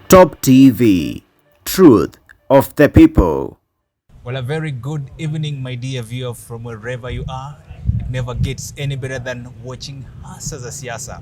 Top TV, Truth of the People. Well, a very good evening, my dear viewer, from wherever you are. It never gets any better than watching Hasa za Siasa,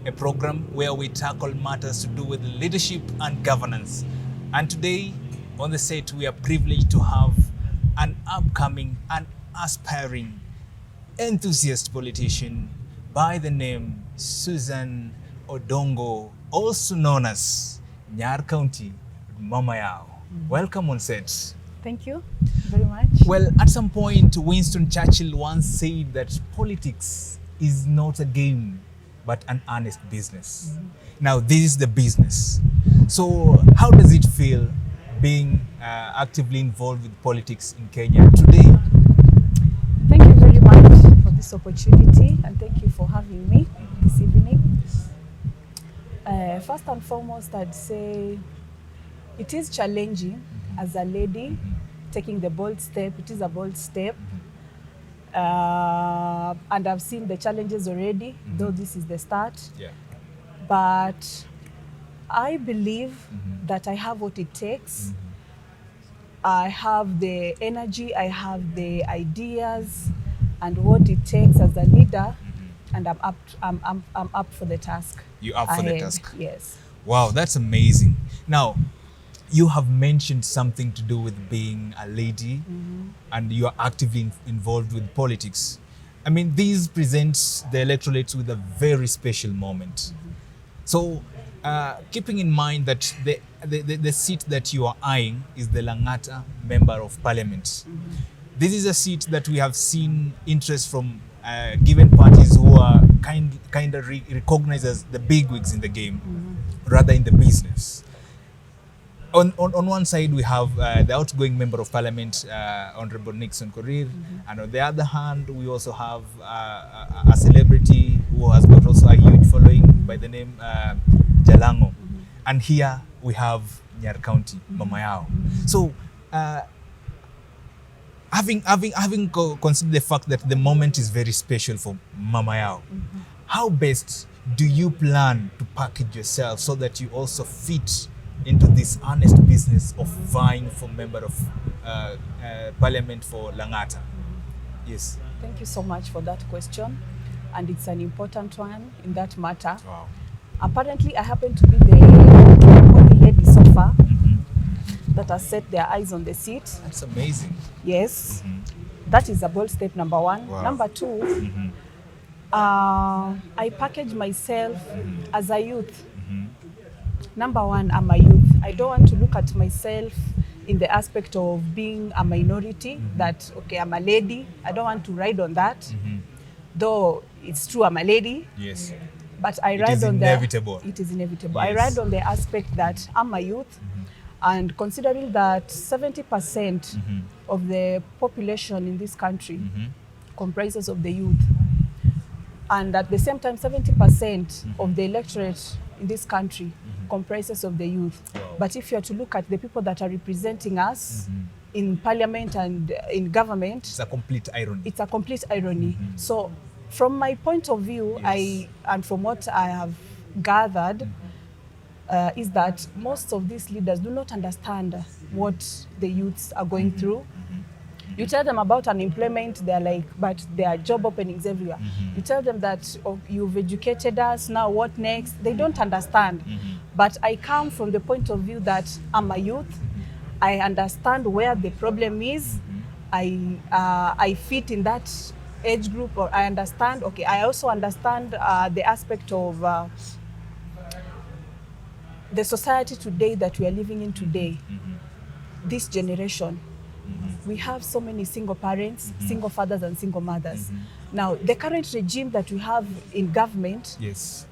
a program where we tackle matters to do with leadership and governance. And today, on the set, we are privileged to have an upcoming and aspiring enthusiast politician by the name Susan Odongo, also known as Nyar County Mama Yao. Welcome on set. Thank you very much. Well, at some point, Winston Churchill once said that politics is not a game, but an honest business. Now, this is the business. So, how does it feel being actively involved with politics in Kenya today? Thank you very much for this opportunity, and thank you for having me this evening. First and foremost, I'd say it is challenging as a lady taking the bold step. It is a bold step. And I've seen the challenges already, though this is the start. Yeah. But I believe that I have what it takes. I have the energy, I have the ideas, and what it takes as a leader, and I'm up for the task. You up for the task? Yes. Wow, that's amazing. Now, you have mentioned something to do with being a lady, and you are actively involved with politics. I mean, this presents the electorate with a very special moment. So, keeping in mind that the seat that you are eyeing is the Langata Member of Parliament. This is a seat that we have seen interest from given parties who are kind of recognized as the bigwigs in the game, rather in the business. On one side, we have the outgoing Member of Parliament, Honorable Nixon Korir, and on the other hand, we also have a celebrity who has got also a huge following by the name Jalango. And here we have Nyar County, Mama Yao. So, having considered the fact that the moment is very special for Mama Yao, how best do you plan to package yourself so that you also fit into this honest business of vying for Member of Parliament for Langata? Yes. Thank you so much for that question, and it's an important one in that matter. Wow. Apparently, I happen to be the only lady so far that has set their eyes on the seat. That's amazing. Yes, that is a bold step, number one. Wow. Number two, I package myself as a youth. Number one, I'm a youth. I don't want to look at myself in the aspect of being a minority, that, okay, I'm a lady. I don't want to ride on that. Though it's true, I'm a lady. Yes. But I It ride is on inevitable. it is inevitable. Yes. I ride on the aspect that I'm a youth, and considering that 70% of the population in this country comprises of the youth, and at the same time 70% of the electorate in this country comprises of the youth. Wow. But if you are to look at the people that are representing us in parliament and in government, It's a complete irony. it's a complete irony. So from my point of view, Yes. and from what I have gathered, is that most of these leaders do not understand what the youths are going through. You tell them about unemployment, they're like, but there are job openings everywhere. You tell them that, oh, you've educated us, now what next? They don't understand. But I come from the point of view that I'm a youth. I understand where the problem is. I fit in that age group, or I understand. Okay, I also understand the aspect of the society today that we are living in today. This generation, we have so many single parents, single fathers and single mothers. Now, the current regime that we have in government, Yes.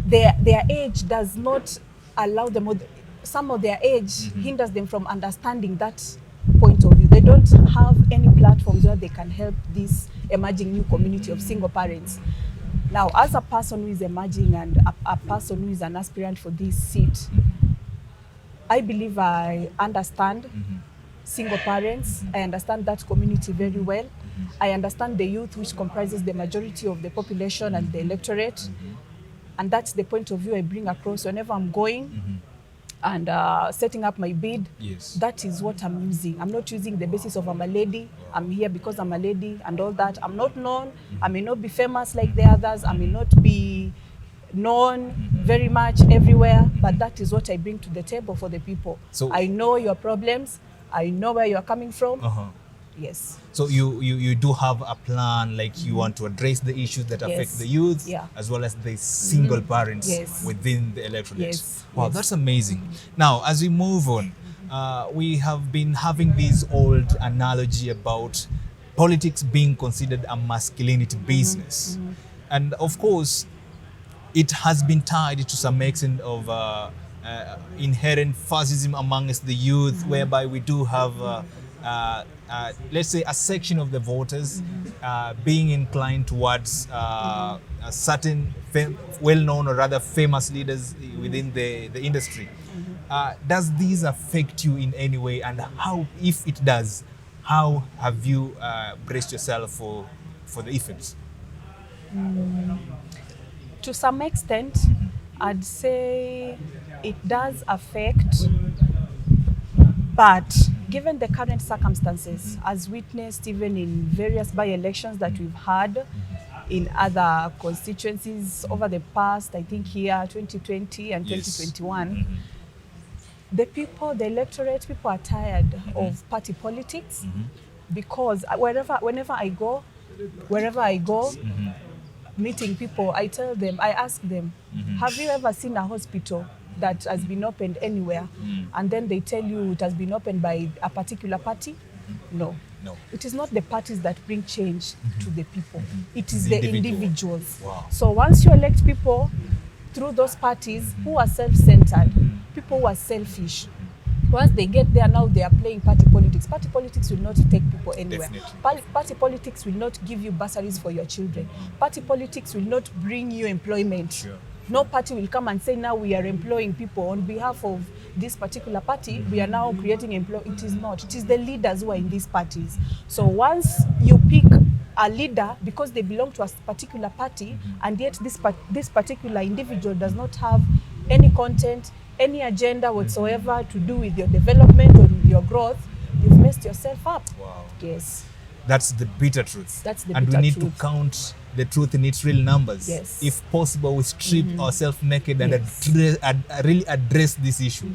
their age does not allow them, some of their age hinders them from understanding that point of view. They don't have any platforms where they can help this emerging new community of single parents. Now, as a person who is emerging and a person who is an aspirant for this seat, I believe I understand single parents. I understand that community very well. I understand the youth, which comprises the majority of the population and the electorate. And that's the point of view I bring across whenever I'm going and setting up my bid. Yes. That is what I'm using. I'm not using the basis of I'm a lady, I'm here because I'm a lady and all that. I'm not known, I may not be famous like the others, I may not be known very much everywhere, but that is what I bring to the table for the people. So I know your problems, I know where you're coming from. Yes. So you do have a plan, like you want to address the issues that affect Yes. the youth, Yeah. as well as the single parents Yes. within the electorate. Yes. Wow, Yes. that's amazing. Now, as we move on, we have been having this old analogy about politics being considered a masculinity business. And of course, it has been tied to some extent of inherent fascism amongst the youth, whereby we do have, let's say, a section of the voters being inclined towards a certain well-known or rather famous leaders within the industry. Does this affect you in any way, and how, if it does, how have you braced yourself for the effects? To some extent, I'd say it does affect, but given the current circumstances, as witnessed even in various by-elections that we've had in other constituencies over the past, I think here, 2020 and Yes. 2021, the people, the electorate, people are tired of party politics because whenever I go, wherever I go, meeting people, I tell them, I ask them, have you ever seen a hospital that has been opened anywhere? And then they tell you it has been opened by a particular party? No. No. It is not the parties that bring change to the people. It is The the individual. individuals. Wow. So once you elect people through those parties who are self-centered, people who are selfish, once they get there, now they are playing party politics. Party politics will not take people anywhere. Definitely. Party politics will not give you bursaries for your children. Party politics will not bring you employment. Sure. No party will come and say, now we are employing people on behalf of this particular party. We are now creating It is not. It is the leaders who are in these parties. So once you pick a leader because they belong to a particular party, and yet this particular individual does not have any content, any agenda whatsoever to do with your development or your growth, you've messed yourself up. Wow. Yes. That's the bitter truth. That's the and bitter we need truth. to count the truth in its real numbers. Yes. If possible, we strip ourselves naked and Yes. really address this issue.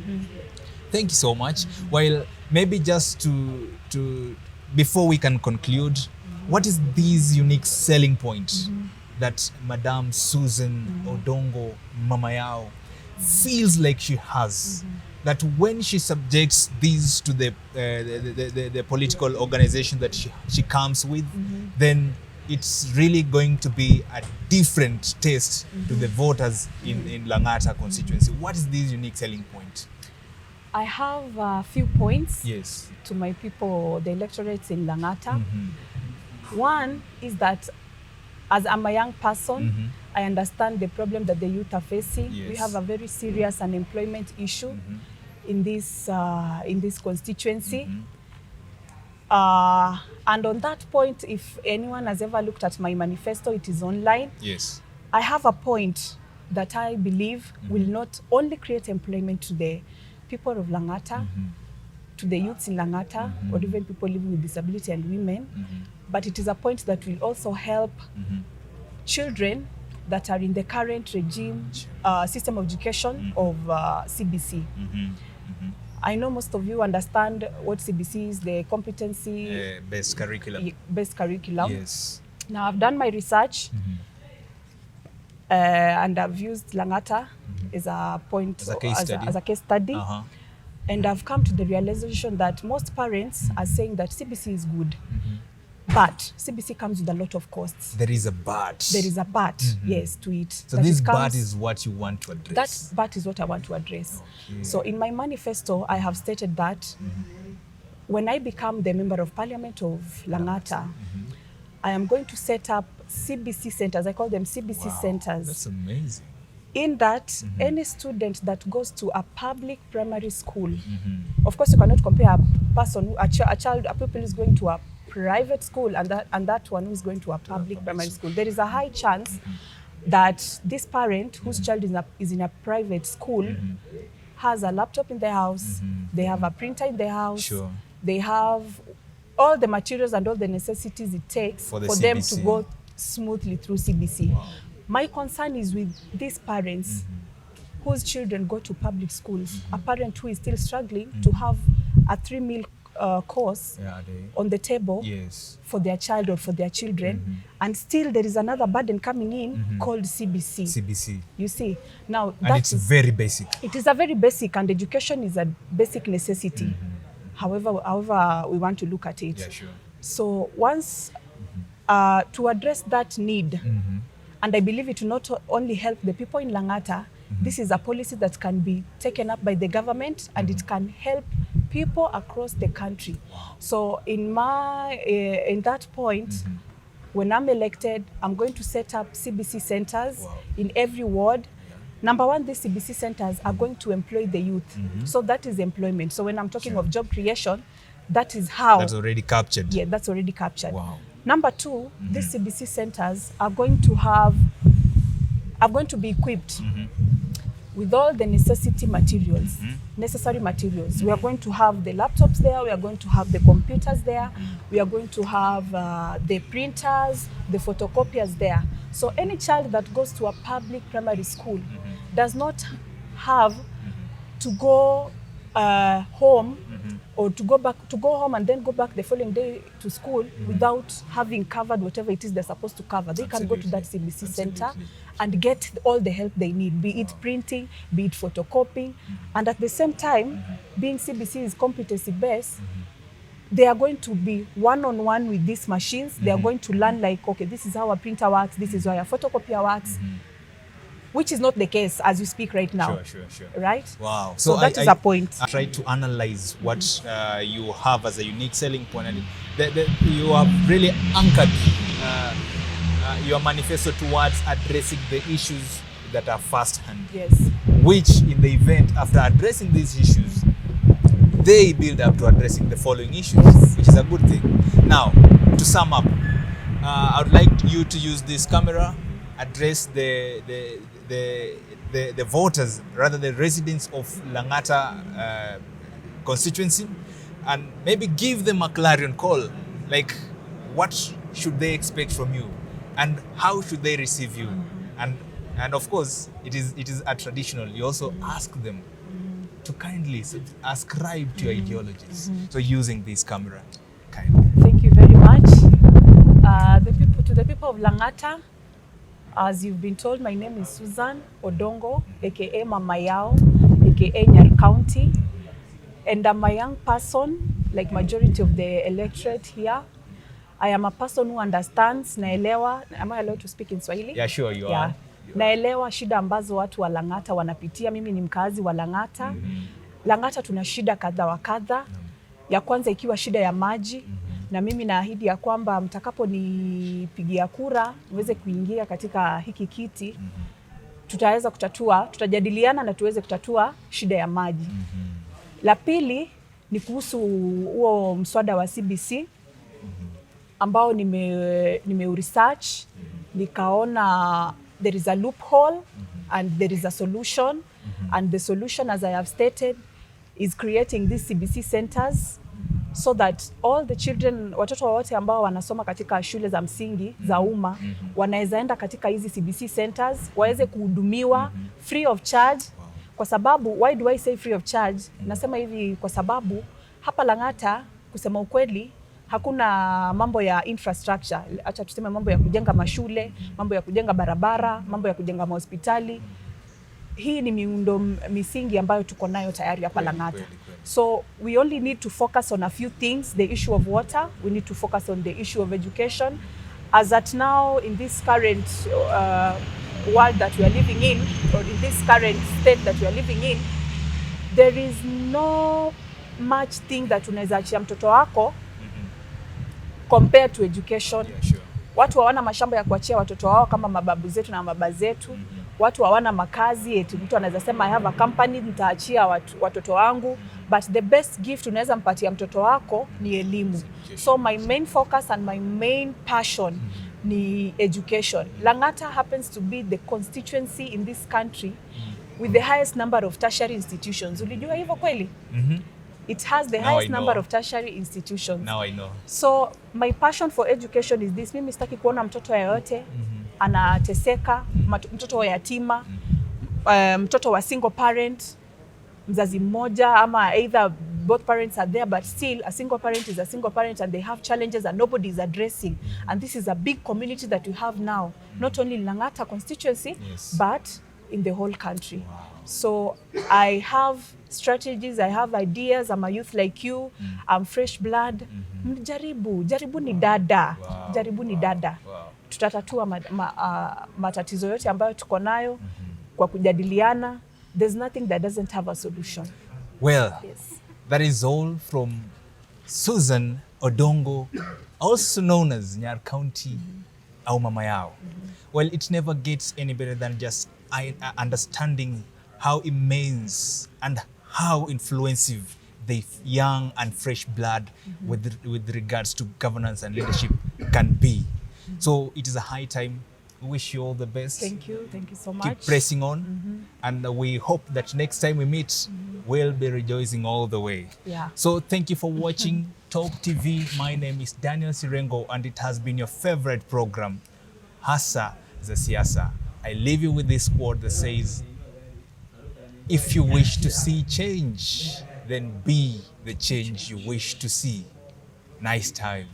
Thank you so much. Well, maybe just to before we can conclude, what is this unique selling point that Madame Susan Odongo Mamayao feels like she has, that when she subjects these to the political organization that she comes with, then it's really going to be a different taste to the voters in Langata constituency? What is this unique selling point? I have a few points Yes. to my people, the electorates in Langata. One is that as I'm a young person, I understand the problem that the youth are facing. Yes. We have a very serious unemployment issue in this constituency. And on that point, if anyone has ever looked at my manifesto, it is online. Yes. I have a point that I believe will not only create employment to the people of Langata, to the youths in Langata, or even people living with disability and women, but it is a point that will also help children that are in the current regime, system of education of CBC. I know most of you understand what CBC is, the competency Based curriculum. based curriculum. Yes. Now I've done my research and I've used Langata as a point, As a case study. as a case study. And I've come to the realization that most parents are saying that CBC is good, but CBC comes with a lot of costs. There is a but. There is a but, yes, to it. So that this it but comes- is what you want to address. That but is what I want to address. Okay. So in my manifesto, I have stated that when I become the Member of Parliament of Langata, I am going to set up CBC centers. I call them CBC Wow, centers. That's amazing. In that, any student that goes to a public primary school, of course, you cannot compare a person, a pupil who is going to a private school and that one who is going to a public primary school. There is a high chance that this parent whose child is in a private school has a laptop in their house, they have a printer in their house, Sure. they have all the materials and all the necessities it takes For for, the them CBC. to go smoothly through CBC. Wow. My concern is with these parents whose children go to public schools. A parent who is still struggling to have a 3-meal course Yeah, on the table yes. for their child or for their children, and still there is another burden coming in called CBC. CBC. You see, now And it's very basic. it is a very basic, and education is a basic necessity. However we want to look at it. Yeah, sure. So once to address that need, and I believe it will not only help the people in Langata, this is a policy that can be taken up by the government, and it can help people across the country. So in that point, when I'm elected, I'm going to set up CBC centers in every ward. Number one, these CBC centers are going to employ the youth. So that is employment. So when I'm talking of job creation, that is how. That's already captured. Yeah, that's already captured. Wow. Number two, these CBC centers are going to be equipped with all the necessary materials. We are going to have the laptops there, we are going to have the computers there, we are going to have the printers, the photocopiers there. So any child that goes to a public primary school does not have to go home or to go home and then go back the following day to school without having covered whatever it is they're supposed to cover. They can go to that CBC center and get all the help they need, be it printing, be it photocopying. And at the same time, being CBC is competency-based, they are going to be one-on-one with these machines. They are going to learn like, okay, this is how a printer works, this is how a photocopier works, which is not the case as we speak right now. Sure. Right? Wow. So that is a point. I tried to analyze what you have as a unique selling point, and you have really anchored your manifesto towards addressing the issues that are first-hand. Yes. Which, in the event, after addressing these issues, they build up to addressing the following issues, which is a good thing. Now, to sum up, I would like you to use this camera, address the voters, rather the residents of Langata constituency, and maybe give them a clarion call. Like, what should they expect from you, and how should they receive you? And of course, it is a traditional. You also ask them to kindly ascribe to your ideologies. So using this camera, kindly. Thank you very much. To the people of Langata, as you've been told, my name is Susan Odongo, aka Mama Yao, aka Nyali County, and I'm a young person, like majority of the electorate here. I am a person who understands, naelewa. Am I allowed to speak in Swahili? Yeah, sure, you are. Naelewa shida ambazo watu wa Langata wanapitia. Mimi ni mkazi wa Langata. Langata tuna shida kadha wa kadha. Ya kwanza ikiwa shida ya maji. Na mimi naahidi ya kwamba mtakapo nipigia kura niweze kuingia katika hiki kiti, tutaweza kutatua, tutajadiliana na tuweze kutatua shida ya maji. La pili ni kuhusu huo mswada wa CBC ambao nime-research, nikaona there is a loophole and there is a solution, and the solution, as I have stated, is creating these CBC centers so that all the children, watoto wote ambao wanasoma katika shule za msingi za umma wanaweza enda katika hizi CBC centers waweze kuhudumiwa free of charge. Kwa sababu, why do I say free of charge? Nasema hivi kwa sababu hapa Langata, kusema ukweli, hakuna mambo ya infrastructure. Acha tuseme mambo ya kujenga mashule, mambo ya kujenga barabara, mambo ya kujenga mahospitali. Hii ni miundo misingi ambayo tuko nayo tayari hapa Langata. So we only need to focus on a few things. The issue of water, we need to focus on the issue of education. As at now, in this current world that we are living in, or in this current state that we are living in, there is no much thing that unaweza achia mtoto wako compared to education. Yeah, sure. Watu hawana mashamba ya kuachia watoto wao kama mababu zetu na mababa zetu. Watu hawana makazi, eti mtu anaweza sema I have a company, nitaachia watoto wangu. But the best gift unaweza mpatia mtoto wako ni elimu. So my main focus and my main passion ni education. Langata happens to be the constituency in this country with the highest number of tertiary institutions. Ulijua hivyo kweli? It has the Now highest I know. number of tertiary institutions. Now I know. So my passion for education is this. Mimi sitaki kuona mtoto yeyote anateseka, mtoto wa yatima, mtoto wa single parent, mzazi mmoja ama either both parents are there, but still a single parent is a single parent and they have challenges and nobody is addressing. And this is a big community that we have now, not only in Langata constituency, Yes. but in the whole country. So I have strategies, I have ideas. I'm a youth like you. I'm fresh blood. Jaribu ni dada. Jaribu ni dada. Tutatatua matatizo yote ambayo tuko nayo kwa kujadiliana. There's nothing that doesn't have a solution. Well, Yes. that is all from Susan Odongo, also known as Nyar County au Mama Yao. Well, it never gets any better than just understanding how immense and how influential the young and fresh blood with regards to governance and leadership can be. So it is a high time. We wish you all the best. Thank you so much. Keep pressing on, and we hope that next time we meet, we'll be rejoicing all the way. Yeah. So thank you for watching Talk TV. My name is Daniel Sirengo, and it has been your favorite program, Hasa za Siasa. I leave you with this quote that says, if you wish to see change, then be the change you wish to see. Nice time.